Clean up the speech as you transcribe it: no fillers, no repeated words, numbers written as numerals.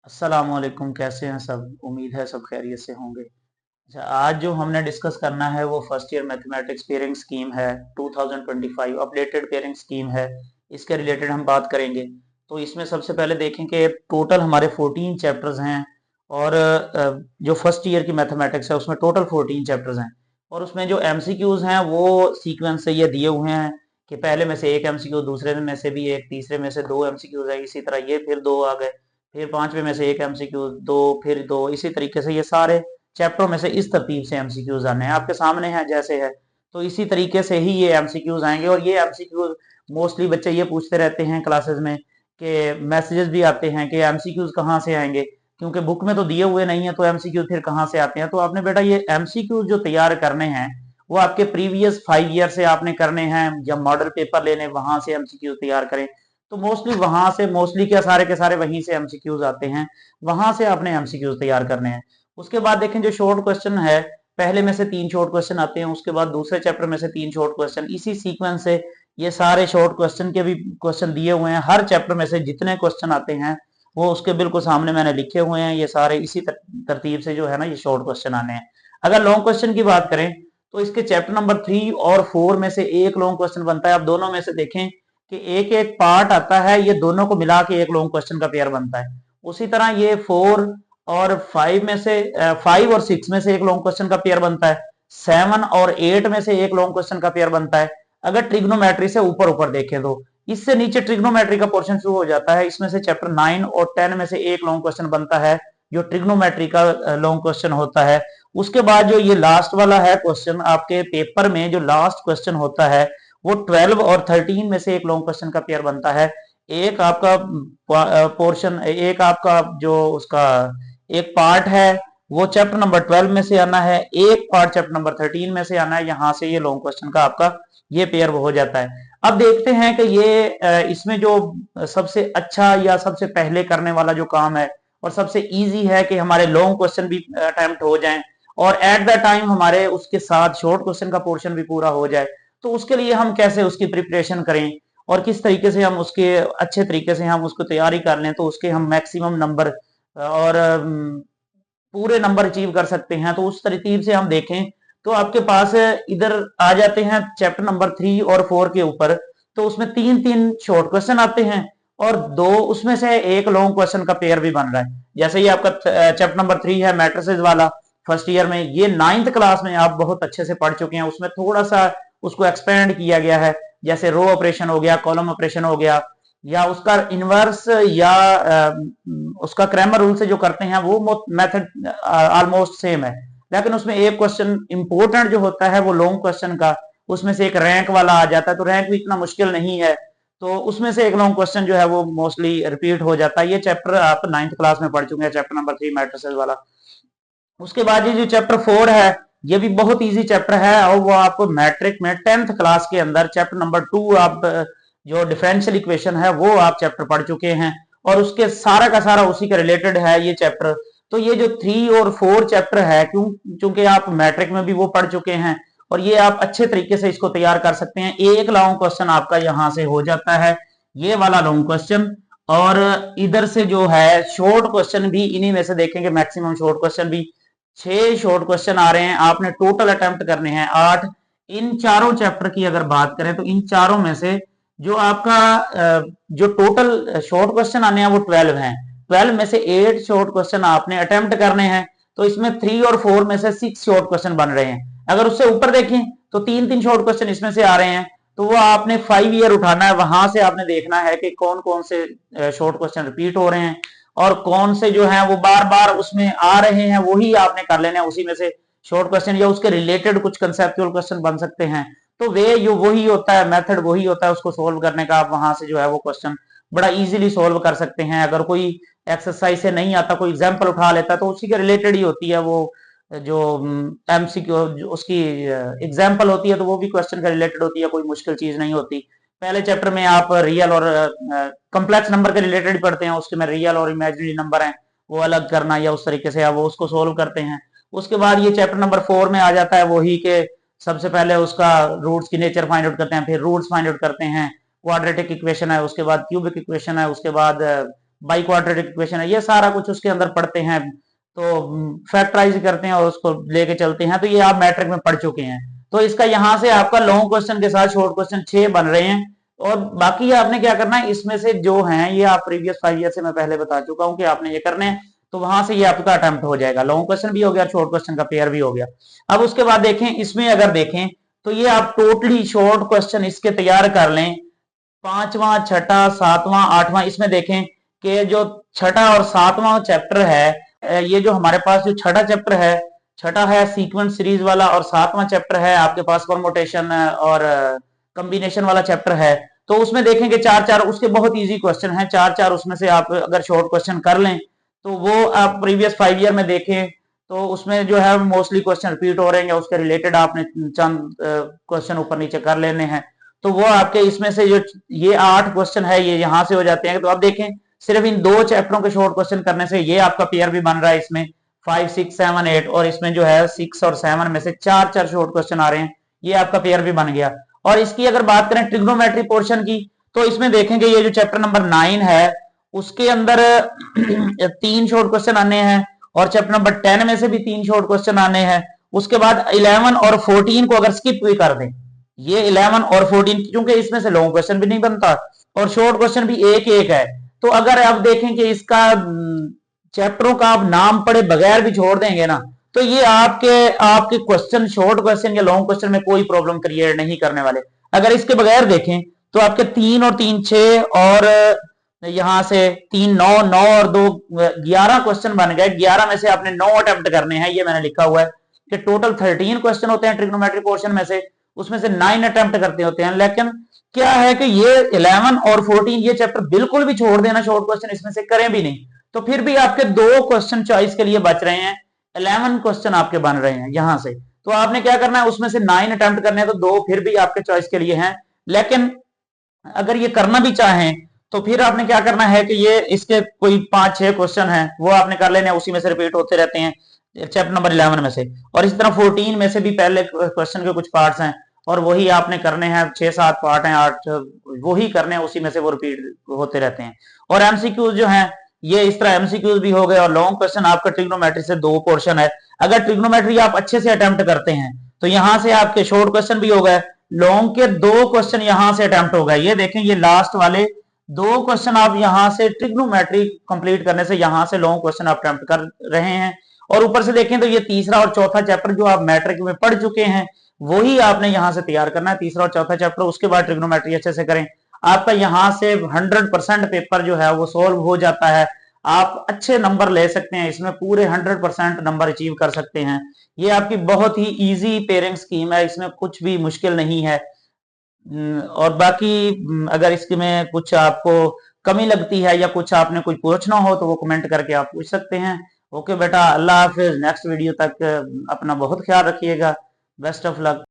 अस्सलाम वालेकुम। कैसे हैं सब? उम्मीद है सब खैरियत से होंगे। अच्छा, आज जो हमने डिस्कस करना है वो first year mathematics pairing scheme है। 2025 अपडेटेड पेयरिंग स्कीम है। इसके रिलेटेड हम बात करेंगे। तो इसमें सबसे पहले देखें कि टोटल हमारे 14 चैप्टर्स हैं। और जो फर्स्ट ईयर की मैथमेटिक्स है उसमें टोटल 14 चैप्टर्स हैं। और उसमें जो एमसीक्यूज हैं वो सीक्वेंस से ये दिए हुए हैं कि पहले में से एक एमसीक्यू, दूसरे में से भी एक, तीसरे में से दो एमसीक्यूज है, इसी तरह ये फिर दो आ गए, फिर पांचवे में से एक एमसीक्यू, दो, फिर दो, इसी तरीके से ये सारे चैप्टरों में से इस तरतीब से एमसीक्यूज आने हैं। आपके सामने है जैसे है, तो इसी तरीके से ही ये एमसीक्यूज आएंगे। और ये एमसीक्यूज मोस्टली बच्चे ये पूछते रहते हैं क्लासेस में कि मैसेजेस भी आते हैं कि एमसीक्यूज कहाँ से आएंगे, क्योंकि बुक में तो दिए हुए नहीं है, तो एमसीक्यू फिर कहाँ से आते हैं। तो आपने बेटा ये एमसीक्यूज जो तैयार करने हैं वो आपके प्रीवियस 5 ईयर से आपने करने हैं। जब मॉडल पेपर लेने वहां से एमसीक्यू तैयार करें, तो मोस्टली वहां से, मोस्टली क्या सारे के सारे वहीं से एमसीक्यूज आते हैं। वहां से आपने एमसीक्यूज तैयार करने हैं। उसके बाद देखें जो शॉर्ट क्वेश्चन है, पहले में से 3 शॉर्ट क्वेश्चन आते हैं, उसके बाद दूसरे चैप्टर में से 3 शॉर्ट क्वेश्चन, इसी सीक्वेंस से ये सारे शॉर्ट क्वेश्चन के भी क्वेश्चन दिए हुए हैं। हर चैप्टर में से जितने क्वेश्चन आते हैं वो उसके बिल्कुल सामने मैंने लिखे हुए हैं। ये सारे इसी तरतीब से जो है ना ये शॉर्ट क्वेश्चन आने हैं। अगर लॉन्ग क्वेश्चन की बात करें तो इसके चैप्टर नंबर 3 और 4 में से एक लॉन्ग क्वेश्चन बनता है। आप दोनों में से देखें कि एक एक पार्ट आता है, ये दोनों को मिला के एक लॉन्ग क्वेश्चन का पेयर बनता है। उसी तरह ये 4 और 5 में से 5 और 6 में से एक लॉन्ग क्वेश्चन का पेयर बनता है। 7 और 8 में से एक लॉन्ग क्वेश्चन का पेयर बनता है। अगर ट्रिग्नोमेट्री से ऊपर ऊपर देखें तो इससे नीचे ट्रिग्नोमेट्री का पोर्शन शुरू हो जाता है। इसमें से चैप्टर 9 और 10 में से एक लॉन्ग क्वेश्चन बनता है जो ट्रिग्नोमेट्री का लॉन्ग क्वेश्चन होता है। उसके बाद जो ये लास्ट वाला है क्वेश्चन, आपके पेपर में जो लास्ट क्वेश्चन होता है वो 12 और 13 में से एक लॉन्ग क्वेश्चन का पेयर बनता है। एक आपका पोर्शन, एक आपका जो उसका एक पार्ट है वो चैप्टर नंबर 12 में से आना है, एक पार्ट चैप्टर नंबर 13 में से आना है। यहां से ये लॉन्ग क्वेश्चन का आपका ये पेयर हो जाता है। अब देखते हैं कि ये इसमें जो सबसे अच्छा या सबसे पहले करने वाला जो काम है और सबसे इजी है कि हमारे लॉन्ग क्वेश्चन भी अटेम्प्ट हो जाएं और एट द टाइम हमारे उसके साथ शॉर्ट क्वेश्चन का पोर्शन भी पूरा हो जाए, तो उसके लिए हम कैसे उसकी प्रिपरेशन करें और किस तरीके से हम उसके अच्छे तरीके से हम उसको तैयारी कर लें तो उसके हम मैक्सिमम नंबर और पूरे नंबर अचीव कर सकते हैं। तो उस तरतीब से हम देखें तो आपके पास इधर आ जाते हैं चैप्टर नंबर 3 और 4 के ऊपर। तो उसमें 3 3 शॉर्ट क्वेश्चन आते हैं और दो उसमें से एक लॉन्ग क्वेश्चन का पेयर भी बन रहा है। जैसे ये आपका चैप्टर नंबर 3 है मैट्रिसेस वाला, फर्स्ट ईयर में ये 9th क्लास में आप बहुत अच्छे से पढ़ चुके हैं। उसमें थोड़ा सा उसको एक्सपेंड किया गया है, जैसे रो ऑपरेशन हो गया, कॉलम ऑपरेशन हो गया, या उसका इनवर्स या उसका क्रैमर रूल से जो करते हैं वो मेथड ऑलमोस्ट सेम है। लेकिन उसमें एक क्वेश्चन इंपॉर्टेंट जो होता है वो लॉन्ग क्वेश्चन का, उसमें से एक रैंक वाला आ जाता है। तो रैंक भी इतना मुश्किल नहीं है, तो उसमें से एक लॉन्ग क्वेश्चन जो है वो मोस्टली रिपीट हो जाता है। ये चैप्टर आप 9th क्लास में पढ़ चुके हैं, चैप्टर नंबर 3 मैट्रिसेस वाला। उसके बाद ये जो चैप्टर 4 है ये भी बहुत इजी चैप्टर है और वो आपको मैट्रिक में 10th क्लास के अंदर चैप्टर नंबर 2 आप जो डिफरेंशियल इक्वेशन है वो आप चैप्टर पढ़ चुके हैं और उसके सारा का सारा उसी के रिलेटेड है ये चैप्टर। तो ये जो 3 और 4 चैप्टर है, क्योंकि आप मैट्रिक में भी वो पढ़ चुके हैं और ये आप अच्छे तरीके से इसको तैयार कर सकते हैं। एक लॉन्ग क्वेश्चन आपका यहां से हो जाता है, ये वाला लॉन्ग क्वेश्चन। और इधर से जो है शॉर्ट क्वेश्चन भी इन्हीं में से देखेंगे, मैक्सिमम शॉर्ट क्वेश्चन भी 6 शॉर्ट क्वेश्चन आ रहे हैं। आपने टोटल अटेम्प्ट करने हैं 8। इन चारों चैप्टर की अगर बात करें तो इन चारों में से जो आपका जो टोटल शॉर्ट क्वेश्चन आने हैं वो 12 हैं। 12 में से 8 शॉर्ट क्वेश्चन आपने अटेम्प्ट करने हैं। तो इसमें 3 और 4 में से 6 शॉर्ट क्वेश्चन बन रहे हैं। अगर उससे ऊपर देखें तो 3 3 शॉर्ट क्वेश्चन इसमें से आ रहे हैं। तो वो आपने 5 ईयर उठाना है, वहां से आपने देखना है कि कौन कौन से शॉर्ट क्वेश्चन रिपीट हो रहे हैं और कौन से जो है वो बार बार उसमें आ रहे हैं, वही आपने कर लेना है। उसी में से शॉर्ट क्वेश्चन या उसके रिलेटेड कुछ कंसेप्चुअल क्वेश्चन बन सकते हैं। तो वे जो वही होता है, मेथड वही होता है उसको सोल्व करने का। आप वहां से जो है वो क्वेश्चन बड़ा इजीली सोल्व कर सकते हैं। अगर कोई एक्सरसाइज से नहीं आता, कोई एग्जाम्पल उठा लेता है तो उसी के रिलेटेड ही होती है वो जो एमसीक्यू उसकी एग्जाम्पल होती है, तो वो भी क्वेश्चन के रिलेटेड होती है, कोई मुश्किल चीज नहीं होती। पहले चैप्टर में आप रियल और कम्प्लेक्स नंबर के रिलेटेड ही पढ़ते हैं, उसके में रियल और इमेजिनरी नंबर हैं वो अलग करना, या उस तरीके से आप वो उसको सोल्व करते हैं। उसके बाद ये चैप्टर नंबर 4 में आ जाता है वही के सबसे पहले उसका रूट्स की नेचर फाइंड आउट करते हैं, फिर रूट्स फाइंड आउट करते हैं, क्वाड्रेटिक इक्वेशन है, उसके बाद क्यूबिक इक्वेशन है, उसके बाद बाई क्वाड्रेटिक इक्वेशन है, ये सारा कुछ उसके अंदर पढ़ते हैं, तो फैक्टराइज करते हैं और उसको लेके चलते हैं, तो ये आप मैट्रिक में पढ़ चुके हैं। तो इसका यहाँ से आपका लॉन्ग क्वेश्चन के साथ शॉर्ट क्वेश्चन 6 बन रहे हैं, और बाकी आपने क्या करना है, इसमें से जो है ये आप प्रीवियस 5 ईयर से मैं पहले बता चुका हूं कि आपने ये करने हैं, तो वहां से ये आपका अटेम्प्ट हो जाएगा, लॉन्ग क्वेश्चन भी हो गया, शॉर्ट क्वेश्चन का पेयर भी हो गया। अब उसके बाद देखें, इसमें अगर देखें तो ये आप टोटली शॉर्ट क्वेश्चन इसके तैयार कर लें, 5वां, छठा, 7वां, 8वां, इसमें देखें कि जो छठा और 7वां चैप्टर है, ये जो हमारे पास जो छठा चैप्टर है, छठा है सीक्वेंस सीरीज वाला, और 7वां चैप्टर है आपके पास परमुटेशन और कॉम्बिनेशन वाला चैप्टर है। तो उसमें देखेंगे 4-4 उसके बहुत इजी क्वेश्चन हैं, 4-4 उसमें से आप अगर शॉर्ट क्वेश्चन कर लें तो वो आप प्रीवियस 5 ईयर में देखें तो उसमें जो है मोस्टली क्वेश्चन रिपीट हो रहे हैं, उसके रिलेटेड आपने चंद क्वेश्चन ऊपर नीचे कर लेने हैं, तो वो आपके इसमें से जो ये 8 क्वेश्चन है ये यहाँ से हो जाते हैं। तो आप देखें सिर्फ इन 2 चैप्टरों के शॉर्ट क्वेश्चन करने से ये आपका पेयर भी बन रहा है, इसमें 5, 6, 7, 8, और इसमें जो है 6 और 7 में से 4-4 शॉर्ट क्वेश्चन आ रहे हैं, ये आपका पेयर भी बन गया। और इसकी अगर बात करें ट्रिग्नोमेट्री पोर्शन की, तो इसमें देखेंगे ये जो चैप्टर नंबर 9 है उसके अंदर 3 शॉर्ट क्वेश्चन आने हैं, और चैप्टर नंबर 10 में से भी 3 शॉर्ट क्वेश्चन आने हैं। उसके बाद 11 और 14 को अगर स्किप भी कर दें, ये 11 और 14 क्योंकि इसमें से लॉन्ग क्वेश्चन भी नहीं बनता और शॉर्ट क्वेश्चन भी एक एक है, तो अगर आप देखें कि इसका चैप्टरों का आप नाम पढ़े बगैर भी छोड़ देंगे ना, तो ये आपके आपके क्वेश्चन शॉर्ट क्वेश्चन या लॉन्ग क्वेश्चन में कोई प्रॉब्लम क्रिएट नहीं करने वाले। अगर इसके बगैर देखें तो आपके 3 और 3 6 और यहां से 3 9 9 और 2 11 क्वेश्चन बन गए। 11 में से आपने 9 अटेम्प्ट करने हैं, ये मैंने लिखा हुआ है कि टोटल 13 क्वेश्चन होते हैं ट्रिग्नोमेट्री पोर्शन में से, उसमें से 9 अटेम्प्ट करते होते हैं। लेकिन क्या है कि ये 11 और 14 ये चैप्टर बिल्कुल भी छोड़ देना, शॉर्ट क्वेश्चन इसमें से करें भी नहीं, तो फिर भी आपके 2 क्वेश्चन चॉइस के लिए बच रहे हैं, 11 क्वेश्चन आपके बन रहे हैं यहां से। तो आपने क्या करना है, उसमें से 9 अटेम्प्ट करने हैं, तो 2 फिर भी आपके चॉइस के लिए हैं। लेकिन अगर ये करना भी चाहें तो फिर आपने क्या करना है कि ये इसके कोई 5-6 क्वेश्चन हैं वो आपने कर लेने हैं, उसी में से रिपीट होते रहते हैं चैप्टर नंबर 11 में से, और इस तरह 14 में से भी पहले क्वेश्चन के कुछ पार्ट्स हैं और वही आपने करने हैं, 6-7 पार्ट हैं, 8 वही करने हैं, उसी में से वो रिपीट होते रहते हैं। और एमसीक्यूज जो हैं ये इस तरह एमसीक्यूज भी हो गए, और लॉन्ग क्वेश्चन आपका ट्रिग्नोमेट्री से 2 पोर्शन है। अगर ट्रिग्नोमेट्री आप अच्छे से अटेम्प्ट करते हैं तो यहां से आपके शॉर्ट क्वेश्चन भी हो गए, लॉन्ग के 2 क्वेश्चन यहां से अटेम्प्ट हो गए। ये देखें ये लास्ट वाले 2 क्वेश्चन आप यहां से ट्रिग्नोमेट्री कंप्लीट करने से यहां से लॉन्ग क्वेश्चन आप अटेम्प्ट कर रहे हैं। और ऊपर से देखें तो ये तीसरा और चौथा चैप्टर जो आप मैट्रिक में पढ़ चुके हैं वही आपने यहां से तैयार करना है, तीसरा और चौथा चैप्टर, उसके बाद ट्रिग्नोमेट्री अच्छे से करें। आपका यहां से 100% पेपर जो है वो सोल्व हो जाता है, आप अच्छे नंबर ले सकते हैं इसमें, पूरे 100% नंबर अचीव कर सकते हैं। ये आपकी बहुत ही इजी पेयरिंग स्कीम है, इसमें कुछ भी मुश्किल नहीं है। और बाकी अगर इसमें कुछ आपको कमी लगती है या कुछ आपने कुछ पूछना हो तो वो कमेंट करके आप पूछ सकते हैं। ओके बेटा, अल्लाह हाफिज, नेक्स्ट वीडियो तक अपना बहुत ख्याल रखिएगा, बेस्ट ऑफ लक।